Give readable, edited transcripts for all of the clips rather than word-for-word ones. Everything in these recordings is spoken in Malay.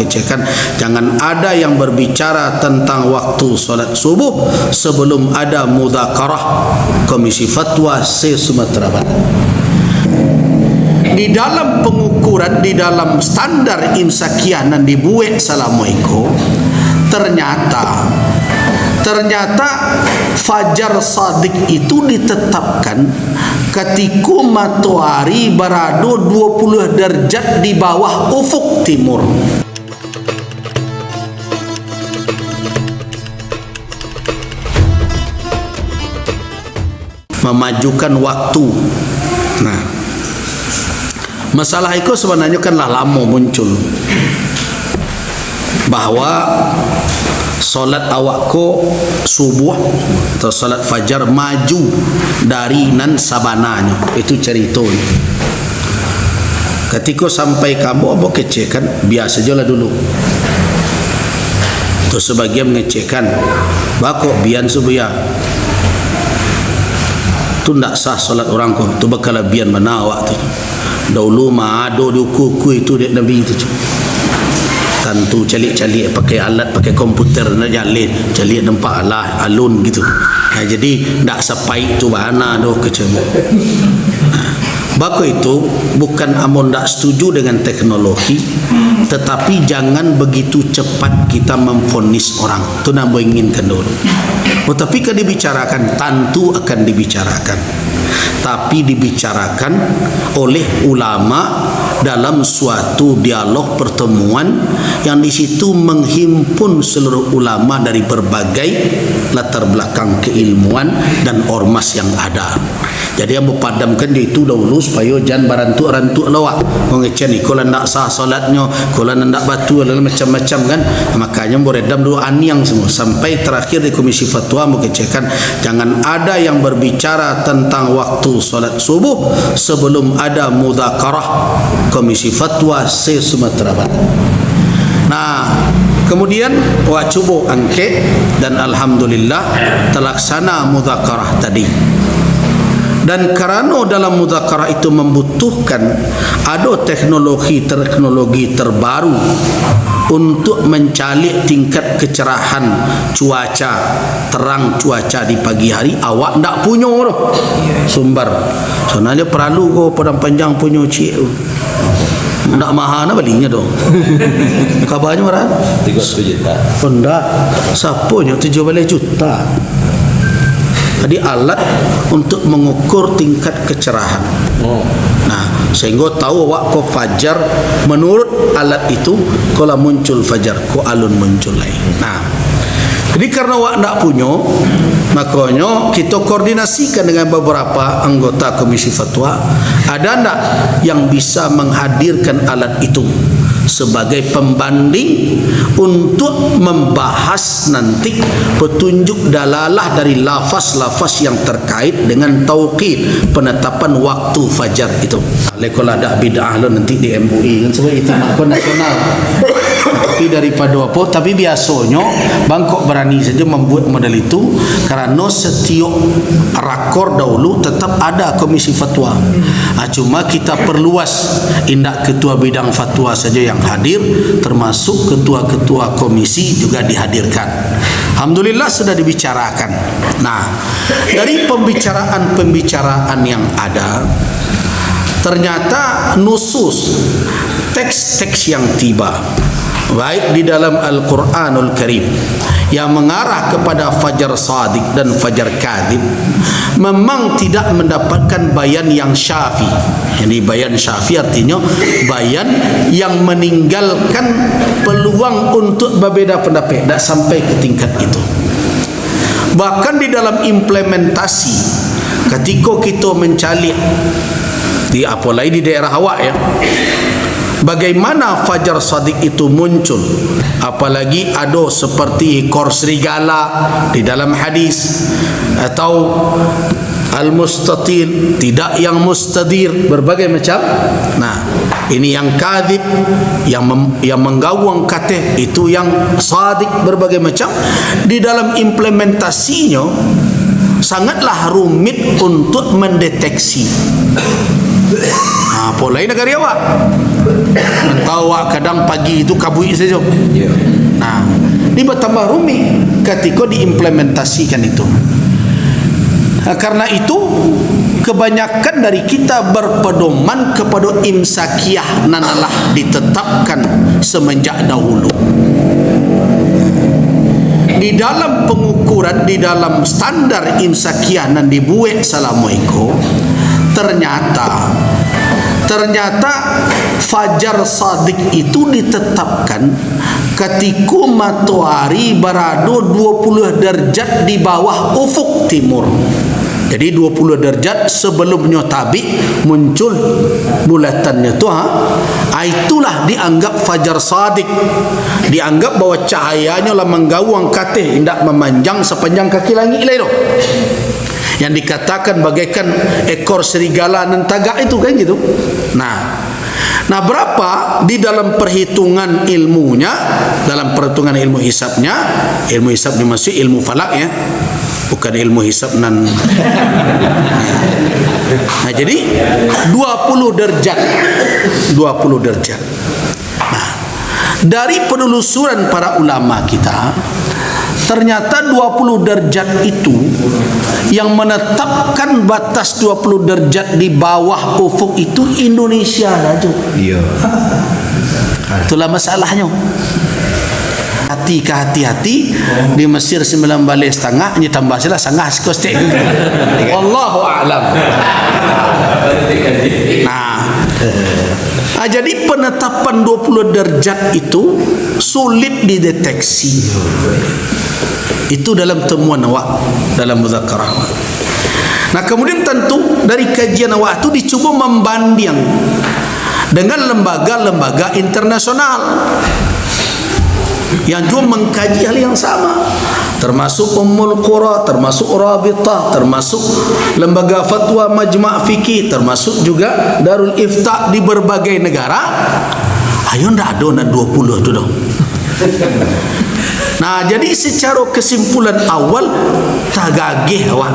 mengecekan jangan ada yang berbicara tentang waktu solat subuh sebelum ada mudzakarah Komisi Fatwa se-Sumatera Barat. Di dalam pengukuran, di dalam standar imsakiah yang dibuat Assalamualaikum, ternyata fajar sadik itu ditetapkan ketika matahari berada 20 derajat di bawah ufuk timur. Memajukan waktu. Nah, masalah itu sebenarnya kanlah lama muncul, bahwa solat awakku subuh atau solat fajar maju dari nan sabananya. Itu ceritanya. Ketika sampai kamu apa kecekan biasa je lah dulu. Terus sebagian mengecekan bakok bian subuh tu ndak sah solat orang ko tu bakal bian mana awak tu. Dahulu mah ada di kuku itu dia Nabi itu. Tentu calik-calik pakai alat, pakai komputer nak jalin, calik nampak lah alun gitu. Jadi ndak sepai tu bahana doh kecema. Bako itu bukan amon ndak setuju dengan teknologi, tetapi jangan begitu cepat kita memvonis orang. Tu nak inginkan dulu. Tetapi kan dibicarakan, tentu akan dibicarakan. Tapi dibicarakan oleh ulama dalam suatu dialog pertemuan yang di situ menghimpun seluruh ulama dari berbagai latar belakang keilmuan dan ormas yang ada. Jadi yang berpadamkan dia itu dahulu supaya jangan barantuk-rantuk lawak. Mengecen ni kalau nak sah solatnya, kalau nak batu macam-macam kan. Makanya beredam dua aniang semua sampai terakhir di Komisi Fatwa mengecekan jangan ada yang berbicara tentang waktu solat subuh sebelum ada mudzakarah Komisi Fatwa se-Sumatera Barat. Nah, kemudian cuba angket dan alhamdulillah terlaksana mudzakarah tadi. Dan kerana dalam mudzakarah itu membutuhkan ada teknologi terbaru untuk mencalik tingkat kecerahan cuaca, terang cuaca di pagi hari, awak ndak punya sumber. Sebenarnya perlu kau padang panjang punya cik ndak mahal nak belinya dong. Kabarnya berapa? 3 juta. Ndak. Siapa nya 7 juta? Jadi alat untuk mengukur tingkat kecerahan. Nah, sehingga tahu awak ko fajar menurut alat itu kalau muncul fajar ko alun muncul lain. Nah, jadi karena awak tak punya, makanya kita koordinasikan dengan beberapa anggota Komisi Fatwa. Ada tak yang bisa menghadirkan alat itu sebagai pembanding untuk membahas nanti petunjuk dalalah dari lafaz-lafaz yang terkait dengan tauqid penetapan waktu fajar itu. Kalau ada bid'ah lo nanti di MUI kan sebab itu makna nasional. Tapi daripada apa, tapi biasanya Bangkok berani saja membuat model itu karena setiap rakor dahulu tetap ada Komisi Fatwa. Cuma kita perluas, indak ketua bidang fatwa saja yang hadir, termasuk ketua-ketua komisi juga dihadirkan. Alhamdulillah sudah dibicarakan. Nah, dari pembicaraan yang ada, ternyata nusus teks-teks yang tiba baik di dalam Al-Quranul Karim yang mengarah kepada fajar sadik dan fajar kadhib memang tidak mendapatkan bayan yang syafi. Jadi bayan syafi artinya bayan yang meninggalkan peluang untuk berbeza pendapat, tidak sampai ke tingkat itu. Bahkan di dalam implementasi ketika kita mencalik di apalagi di daerah awak ya, bagaimana fajar sadik itu muncul, apalagi ada seperti ekor serigala di dalam hadis, atau al-mustatil, tidak yang mustadir, berbagai macam. Nah, ini yang kadhib, yang menggawang kata, itu yang sadik, berbagai macam. Di dalam implementasinya sangatlah rumit untuk mendeteksi. Polai negara awak. Entah awak kadang pagi itu kabui saja. Nah, ini bertambah rumit ketika diimplementasikan itu. Karena itu kebanyakan dari kita berpedoman kepada imsakiyah nanalah ditetapkan semenjak dahulu. Di dalam pengukuran, di dalam standar imsakiyah nan dibuat Assalamualaikum, ternyata fajar sadiq itu ditetapkan ketika matahari berada 20 derajat di bawah ufuk timur. Jadi 20 derajat sebelumnya tabi muncul bulatannya tu, itulah dianggap fajar sadiq. Dianggap bahwa cahayanya lah menggawang katih, tidak memanjang sepanjang kaki langit itu. Yang dikatakan bagaikan ekor serigala nan tagak itu kan gitu. Nah, berapa di dalam perhitungan ilmunya, dalam perhitungan ilmu hisabnya, ilmu hisab dimaksud ilmu falak ya, bukan ilmu hisab nan. Nah, jadi 20 derajat. Nah, dari penelusuran para ulama kita, ternyata 20 derajat itu yang menetapkan batas 20 derajat di bawah ufuk itu Indonesia saja. Iya. Itulah masalahnya. Hati-hati di Mesir 9 balai setengah, ini tambah sila setengah sekostek. Wallahu a'lam. Nah, jadi penetapan 20 derajat itu sulit dideteksi. Itu dalam temuan awak, dalam muzakarah awak. Nah, kemudian tentu dari kajian awak itu dicuba membanding dengan lembaga-lembaga internasional yang juga mengkaji hal yang sama, termasuk Ummul Qura, termasuk Rabitah, termasuk lembaga fatwa Majma' Fikih, termasuk juga Darul Ifta di berbagai negara. Ayo ndak ada 20 tu dong. Nah, jadi secara kesimpulan awal tak gagih awak.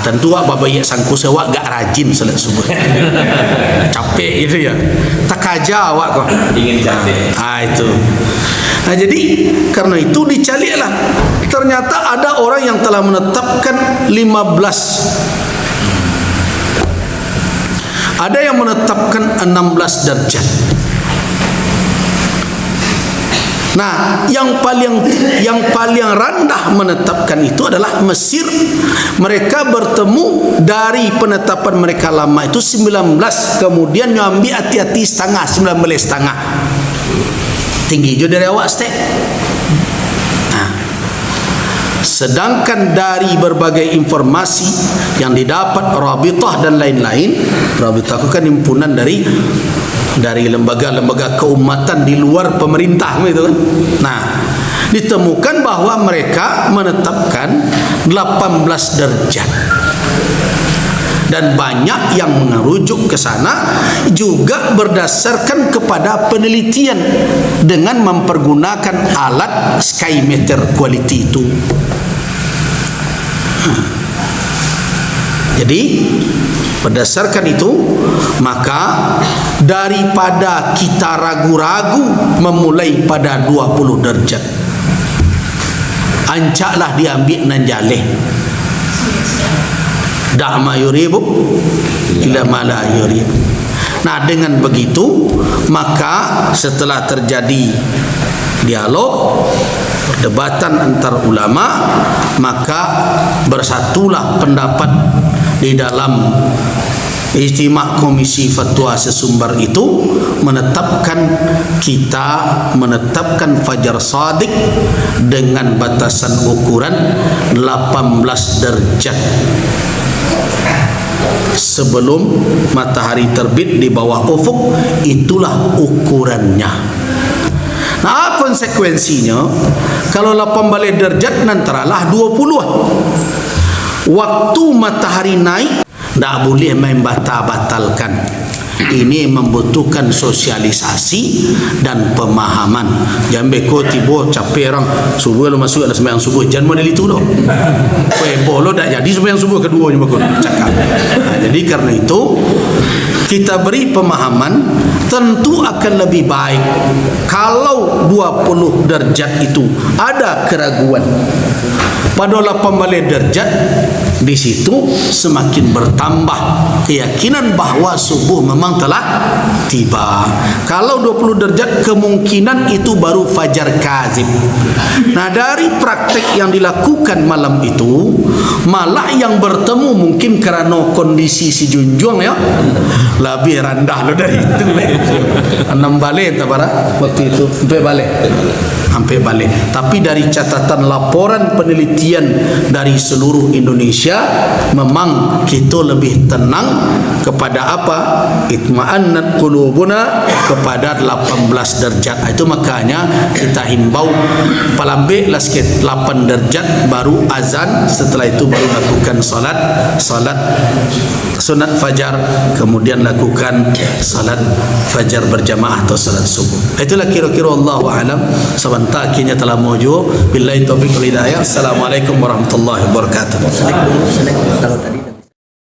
Tentu awak babayak sangkus awak gak rajin salat subuh. Capek itu ya. Tak kaja awak kok. Ingin capek. Itu. Nah, jadi karena itu dicarilah. Ternyata ada orang yang telah menetapkan 15. Ada yang menetapkan 16 derajat. Nah, yang paling rendah menetapkan itu adalah Mesir. Mereka bertemu dari penetapan mereka lama itu 19, kemudian nyambi hati-hati setengah, 19 setengah. Tinggi juga dari awak stek. Nah, sedangkan dari berbagai informasi yang didapat Rabitah dan lain-lain, Rabitah itu kan himpunan dari lembaga-lembaga keumatan di luar pemerintah gitu kan. Nah, ditemukan bahwa mereka menetapkan 18 derajat. Dan banyak yang merujuk ke sana juga berdasarkan kepada penelitian dengan mempergunakan alat skymeter quality itu. Jadi berdasarkan itu, maka daripada kita ragu-ragu memulai pada 20 derajat, ancaklah diambil nan jaleh. Da'ma yuribu ila ma la yurib. Nah, dengan begitu maka setelah terjadi dialog, perdebatan antar ulama, maka bersatulah pendapat di dalam Ijtima' Komisi Fatwa Sesumbar itu menetapkan fajar shadiq dengan batasan ukuran 18 derajat sebelum matahari terbit di bawah ufuk. Itulah ukurannya. Nah, konsekuensinya kalau 18 derajat nantaralah 20. Waktu matahari naik tak boleh main batalkan. Ini membutuhkan sosialisasi dan pemahaman. Jambe ko tibo capek orang subuh lo masuk ada sembahyang subuh, jangan model itu loh. Bolo dak jadi sembahyang subuh keduanya bakun cakap. Jadi karena itu kita beri pemahaman, tentu akan lebih baik kalau 20 derajat itu ada keraguan pada 18 derajat, di situ semakin bertambah keyakinan bahwa subuh memang telah tiba. Kalau 20 derajat kemungkinan itu baru fajar kazib. Nah, dari praktek yang dilakukan malam itu, malah yang bertemu mungkin karena kondisi si junjung ya lebih rendah lo dari itu. 6 balik tabara waktu itu sampai balik. Tapi dari catatan laporan penelitian dari seluruh Indonesia, memang kita lebih tenang kepada apa? Itma'annat qulubuna kepada 18 derajat. Itu makanya kita himbau palambe lah sikit 8 derajat baru azan, setelah itu baru lakukan salat sunat fajar, kemudian lakukan salat fajar berjamaah atau salat subuh. Itulah kira-kira Allahu a'lam. Sebentar kini telah maju. Billahi taufiq wal hidayah. Assalamualaikum warahmatullahi wabarakatuh.